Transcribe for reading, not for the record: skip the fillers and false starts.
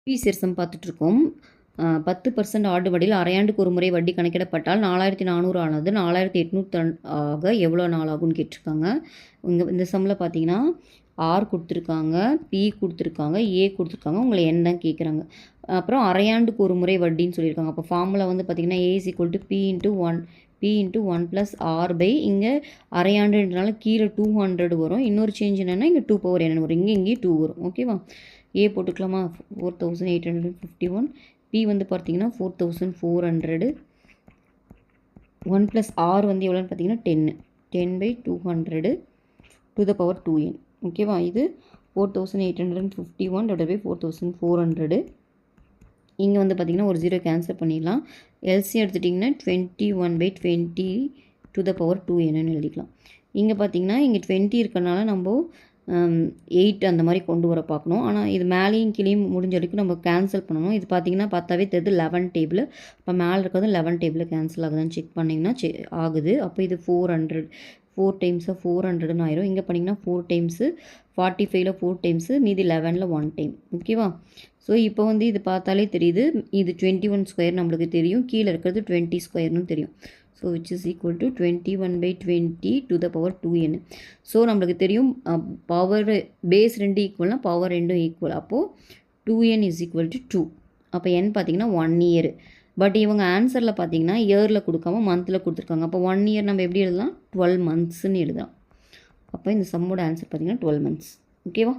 Previous some பார்த்துட்ருக்கோம். 10% ஆண்டு வட்டியில் அரையாண்டுக்கு ஒரு முறை வட்டி கணக்கிடப்பட்டால் 4400 ஆனது 4800 ஆக எவ்வளோ நாள் ஆகும்னு கேட்டிருக்காங்க. இந்த சம்மில் பார்த்தீங்கன்னா ஆர் கொடுத்துருக்காங்க, பி கொடுத்துருக்காங்க, ஏ கொடுத்துருக்காங்க, உங்களை என்ன தான் கேட்குறாங்க. அப்புறம் அரையாண்டுக்கு ஒரு முறை வட்டின்னு சொல்லியிருக்காங்க. அப்போ ஃபார்முலா வந்து பார்த்திங்கன்னா A is equal to B into 1 plus R by இங்கே அரையாண்டுன்றனால கீழே 200 வரும். இன்னொரு சேஞ்ச் என்னென்னா இங்கே 2 பவர் என்ன வரும், இங்கேயும் 2 வரும். ஓகேவா? ஏ போட்டுக்கலாமா? 4851. பி வந்து பார்த்தீங்கன்னா 4400. 1 ப்ளஸ் ஆர் வந்து எவ்வளோன்னு பார்த்தீங்கன்னா 10/200 டு த பவர் 2n. ஓகேவா? இது 4851 / 4400. இங்கே வந்து பார்த்திங்கன்னா ஒரு 0 கேன்சல் பண்ணிடலாம். எல்சி எடுத்துட்டிங்கன்னா 21/20 டு த பவர் 2n எழுதிக்கலாம். இங்கே பார்த்திங்கன்னா இங்கே 20 இருக்கனால நம்ம 8 அந்த மாதிரி கொண்டு வர பார்க்கணும். ஆனால் இது மேலேயும் கீழேயும் முடிஞ்ச வரைக்கும் நம்ம கேன்சல் பண்ணணும். இது பார்த்திங்கன்னா பார்த்தாவே தெரியுது 11 டேபிள். இப்போ மேலே இருக்கிறது 11 டேபிளில் கேன்சல் ஆகுதுன்னு செக் பண்ணிங்கன்னா ஆகுது. அப்போ இது 400 4 டைம்ஸாக 400ன்னு ஆயிரும். இங்கே பண்ணிங்கன்னா 4 டைம்ஸு 45ல் 4 டைம்ஸு மீதி 11ல் 1 டைம். ஓகேவா? ஸோ இப்போ வந்து இது பார்த்தாலே தெரியுது, இது 21 ஸ்கொயர் நம்மளுக்கு தெரியும், கீழே இருக்கிறது 20 ஸ்கொயர்னு தெரியும். So which is equal to 21/20 to the power 2n. So நம்மளுக்கு தெரியும் பவர் பேஸ் 2 ஈக்குவல்னால் பவர் 2 ஈக்குவல். அப்போது 2n இஸ் ஈக்குவல் டு 2. அப்போ n பார்த்திங்கன்னா 1 இயர். பட் இவங்க ஆன்சரில் பார்த்தீங்கன்னா இயரில் கொடுக்காம மந்தில் கொடுத்துருக்காங்க. அப்போ 1 இயர் நம்ம எப்படி எழுதலாம்? 12 மந்த்ஸ்ன்னு எழுதலாம். அப்போ இந்த சம்மோட ஆன்சர் பார்த்திங்கன்னா 12 மந்த்ஸ். ஓகேவா?